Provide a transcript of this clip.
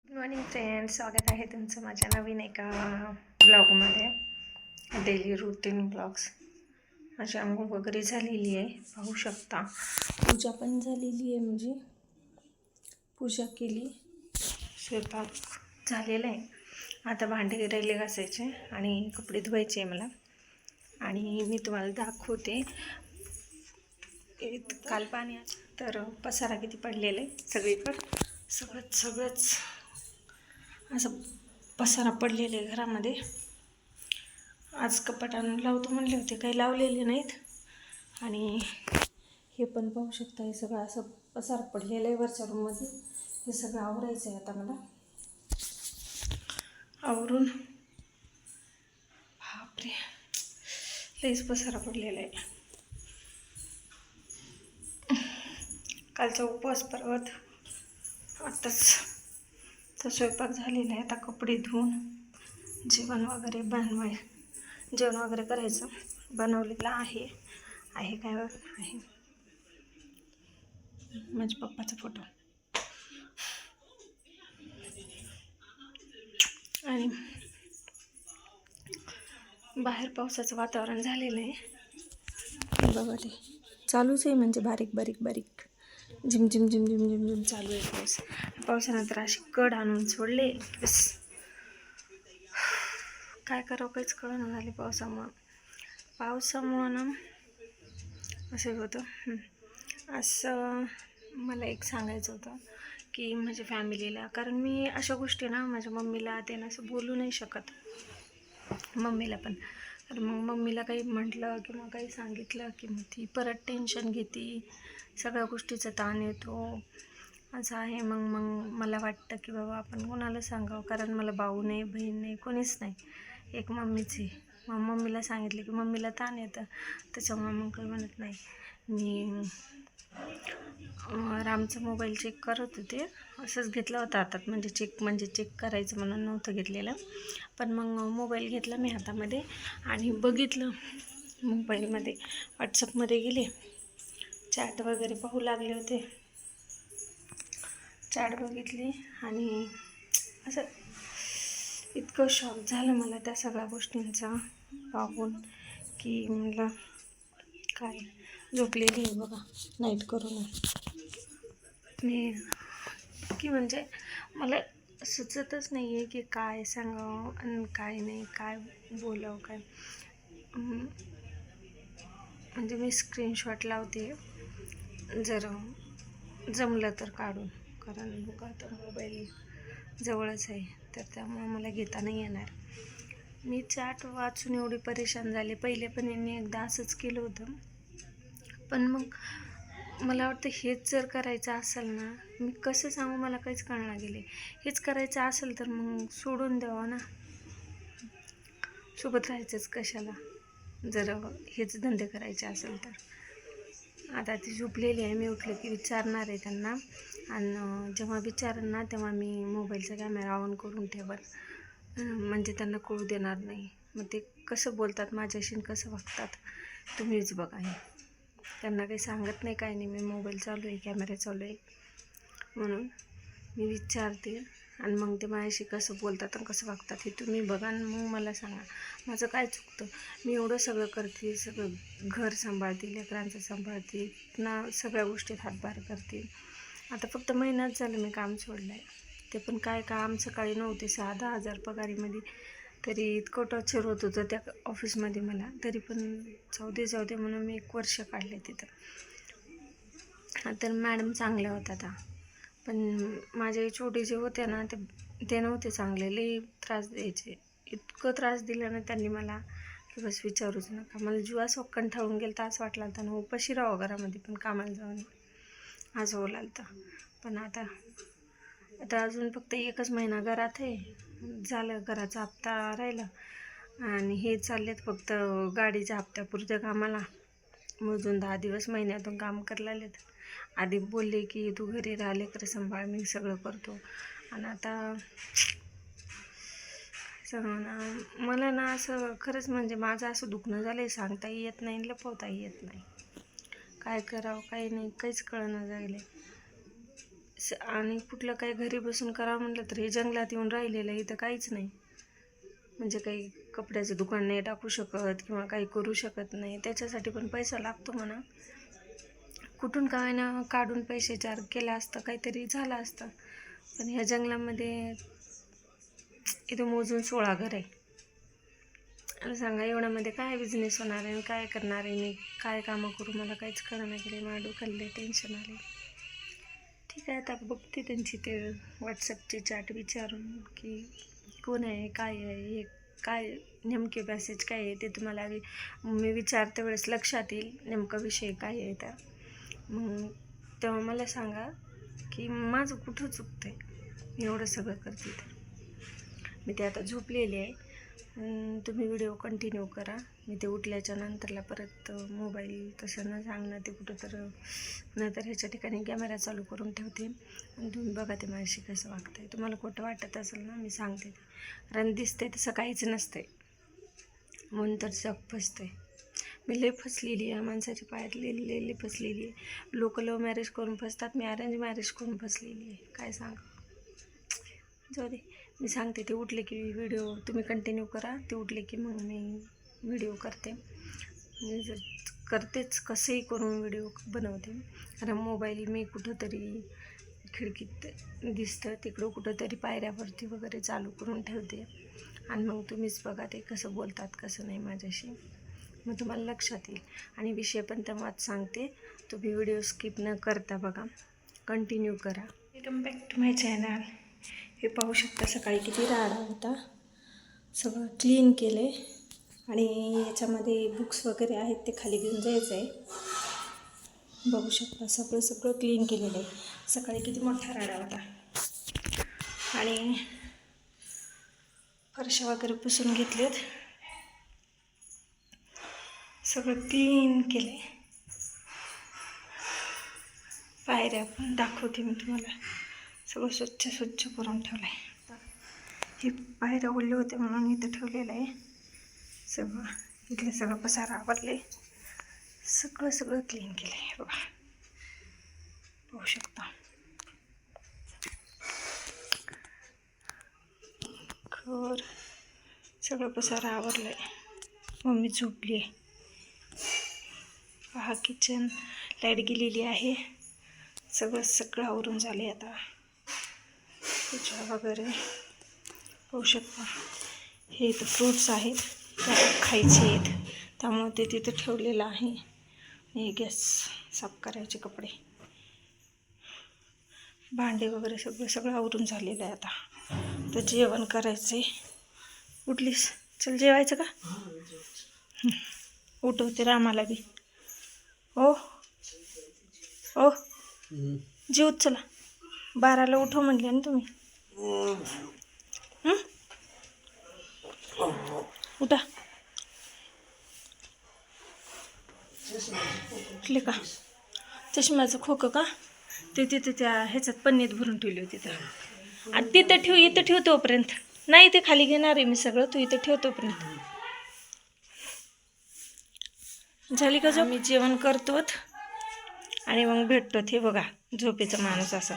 Good morning friends, स्वागत आहे तुमचं माझ्या नवीन एका ब्लॉगमध्ये. Daily routine blogs. माझी आंघोळ वगैरे झालेली आहे, पाहू शकता. पूजा पण झालेली आहे, म्हणजे पूजा केली, स्वयंपाक झालेला आहे. आता भांडे राहिले घासायचे आणि कपडे धुवायचे आहे मला. आणि मी तुम्हाला दाखवते काल पाणी तर पसारा किती पडलेला आहे सगळीकडं. सगळंच असं पसारा पडलेले घरामध्ये. आज कपाट आणून लावतो म्हणले होते, काही लावलेले नाहीत. आणि हे पण पाहू शकता, हे सगळं असं पसारा पडलेलं आहे वरच्या रूममध्ये. हे सगळं आवरायचं आहे आता मला. आवरून बापरे, लईच पसारा पडलेला आहे. कालचा उपवास पर्वत आत्ताच तर स्वयंपाक झालेला आहे. आता कपडे धुवून जेवण वगैरे करायचं. बनवलेलं आहे काय आहे माझ्या पप्पाचा फोटो. आणि बाहेर पावसाचं वातावरण झालेलं आहे बघा. ते चालूच आहे, म्हणजे बारीक झिम झिम चालू आहे पाऊस. पावसानंतर अशी कड आणून सोडले, बस काय करावं काहीच कळना झाले पावसामुळं ना असं होतं. असं मला एक सांगायचं होतं की माझ्या फॅमिलीला, कारण मी अशा गोष्टी ना माझ्या मम्मीला त्यांना असं बोलू नाही शकत, मम्मीला पण. तर मग मम्मीला काही म्हटलं किंवा काही सांगितलं की मग ती परत टेन्शन घेते, सगळ्या गोष्टीचा ताण येतो, असं आहे. मग मला वाटतं की बाबा आपण कोणाला सांगावं, कारण मला भाऊ नाही, बहीण नाही, कोणीच नाही, एक मम्मीच आहे. मग मम्मीला सांगितलं की मम्मीला ताण येतं, त्याच्यामुळे मग काही म्हणत नाही. मी रामचा मोबाईल चेक करत होते, असंच घेतला होता हातात, म्हणजे चेक करायचं म्हणून नव्हतं घेतलेलं. पण मग मोबाईल घेतला मी हातामध्ये आणि बघितलं. मोबाईलमध्ये व्हॉट्सअपमध्ये गेले, चॅट वगैरे पाहू लागले होते. चॅट बघितली आणि असं इतकं शॉक झालं मला त्या सगळ्या गोष्टींचा पाहून की म्हणलं काय. झोपलेली आहे बघा नाईट करून मी, की म्हणजे मला सुचतच नाही आहे की काय सांगावं आणि काय नाही, काय बोलावं काय. म्हणजे मी स्क्रीनशॉट लावते जर जमलं तर काढून, कारण बघा आता मोबाईल जवळच आहे, तर त्यामुळे मला घेता नाही येणार. मी चॅट वाचून एवढी परेशान झाले. पहिले पण यांनी एकदा असंच केलं होतं, पण मग मला वाटतं हेच जर करायचं असेल ना, मी कसं सांगू, मला काहीच कळणार गेले. हेच करायचं असेल तर मग सोडून द्यावं ना, सोबत राहायचंच कशाला, जर हेच धंदे करायचे असेल तर. आता ती झोपलेली आहे, मी उठले की विचारणार आहे त्यांना. आणि जेव्हा विचारेन ना तेव्हा मी मोबाईलचा कॅमेरा ऑन करून ठेवत, म्हणजे त्यांना कळू देणार नाही. मग ते कसं बोलतात माझ्याशी, कसं वागतात तुम्हीच बघा. हे त्यांना काही सांगत नाही, काय नाही, मी मोबाईल चालू आहे, कॅमेरा चालू आहे म्हणून मी विचारते. आणि मग ते माझ्याशी कसं बोलतात आणि कसं वागतात हे तुम्ही बघा आणि मग मला सांगा माझं काय चुकतं. मी एवढं सगळं करते, सगळं घर सांभाळते, लेकरांचं सांभाळते ना, सगळ्या गोष्टीत हातभार करते. आता फक्त महिनाच झालं मी काम सोडलं आहे, ते पण काय काम सकाळी 9 ते 6, 10,000 पगारीमध्ये. तरी इतकं टॉर्चर होत होतं त्या ऑफिसमध्ये मला, तरी पण जाऊ दे म्हणून मी 1 वर्ष काढले तिथं. तर मॅडम चांगल्या होत्या त्या, पण माझे छोटे जे होते ना ते नव्हते चांगले, लई त्रास द्यायचे. इतकं त्रास दिला ना त्यांनी मला की बस विचारूच नका. मला जीव असं कंठाळून गेलं, तर असं वाटलं होतं ना उपाशी राहावं घरामध्ये, पण कामाला जाऊन असं होलं होतं. पण आता अजून फक्त 1च महिना घरात आहे, झालं. घराचा हप्ता राहिला आणि हे चाललेत फक्त गाडीच्या हप्त्यापुरतं कामाला. मोजून 10 दिवस महिन्यातून काम करायला आलेत. आधी बोलले की तू घरी राहा, लेकरं सांभाळ, मी सगळं करतो. आणि आता सगळं ना मला ना असं खरंच म्हणजे माझं असं दुखणं झालं आहे, सांगताही येत नाही, लपवताही येत नाही. काय करावं काय नाही, काहीच कळना झालं. आणि कुठलं काही घरी बसून करावं म्हटलं तर हे जंगलात येऊन राहिलेलं इथं काहीच नाही. म्हणजे काही कपड्याचं दुकान नाही टाकू शकत किंवा काही करू शकत नाही. त्याच्यासाठी पण पैसा लागतो म्हणा. कुठून काय ना काढून पैसे चार केला असतं काहीतरी झालं असतं. पण ह्या जंगलामध्ये इथं मोजून 16 घर आहे. आणि सांगा एवढ्यामध्ये काय बिझनेस होणार आहे, काय करणार आहे, मी काय कामं करू, मला काहीच कळलं नाही गेले. माझ्या डोक्याला टेन्शन आले. ठीक आहे, आता बघते त्यांची ते व्हॉट्सअपची चॅट विचारून की कोण आहे, काय आहे, हे काय नेमके मॅसेज काय आहे ते तुम्हाला मी विचारते वेळेस लक्षात येईल नेमका विषय काय आहे. तर मग तेव्हा मला सांगा की माझं कुठं चुकतं आहे, मी एवढं सगळं करते. तर मी ते आता झोपलेली आहे. तुम्ही व्हिडिओ कंटिन्यू करा. मी ते उठल्याच्या नंतरला परत मोबाईल तसं न सांगणं ते कुठं तर नाहीतर ह्याच्या ठिकाणी कॅमेरा चालू करून ठेवते आणि तुम्ही बघा ते माझ्याशी कसं वागतं आहे. तुम्हाला खोटं वाटत असेल ना मी सांगते ते, कारण दिसते तसं काहीच नसते म्हणून तर जग फसते. मी लई फसलेली आहे, माणसाच्या पायात लई फसलेली आहे. लोक लव्ह मॅरेज करून फसतात, मी अरेंज मॅरेज करून फसलेली आहे. काय सांगा, जाऊ दे. मी सांगते ते उठले की व्हिडिओ तुम्ही कंटिन्यू करा. ते उठले की मग मी व्हिडिओ करते. म्हणजे जर करतेच कसंही करून व्हिडिओ बनवते. कारण मोबाईल मी कुठंतरी खिडकीत दिसतं तिकडं कुठंतरी पायऱ्यावरती वगैरे चालू करून ठेवते. आणि मग तुम्हीच बघा ते कसं बोलतात कसं नाही माझ्याशी, मग तुम्हाला लक्षात येईल. आणि विषय पण तेव्हाच सांगते, तुम्ही व्हिडिओ स्किप न करता बघा, कंटिन्यू करा. Welcome back to my channel. हे पाहू शकता सकाळी किती राडा होता, सगळं क्लीन केले. आणि याच्यामध्ये बुक्स वगैरे आहेत ते खाली घेऊन जायचं आहे. बघू शकता सगळं क्लीन केलेलं आहे. सकाळी किती मोठा राडा होता. आणि फरशा वगैरे पुसून घेतलेत, सगळं क्लीन केले. पायऱ्या पण दाखवते मी तुम्हाला, सगळं स्वच्छ करून ठेवलं आहे. हे पायऱ्या ओढले होते म्हणून इथं ठेवलेलं आहे. सगळं इथले सगळं पसारा आवरले, सगळं क्लीन केलं आहे. बघा पाहू शकता. घर सगळं पसारा आवरलं आहे. मम्मी झोपली आहे. पहा किचन लाईट गेलेली आहे. सगळं आवरून झाले. आता पूजा वगैरे पाहू शकता. हे इथं फ्रूट्स आहेत ते खायचे आहेत, त्यामुळे ते तिथं ठेवलेलं आहे. हे गॅस साफ करायचे, कपडे भांडे वगैरे सगळं आवरून झालेलं आहे. आता तर जेवण करायचं आहे. उठलीस, चल जेवायचं का? उठवते रामाला बी. ओ ओ जेवत चला, 12ला उठव म्हणले ना तुम्ही. उठा. उठले का? चष्म्याचं खोकं का? ते तिथे त्या ह्याच्यात पन्नीत भरून ठेवली होती. तर आणि तिथं ठेव, इथं ठेव तोपर्यंत. नाही ते खाली घेणार आहे मी सगळं, तू इथं ठेव तोपर्यंत. झाली का झोप? मी जेवण करतो आणि मग भेटतो. हे बघा झोपेचा माणूस असा.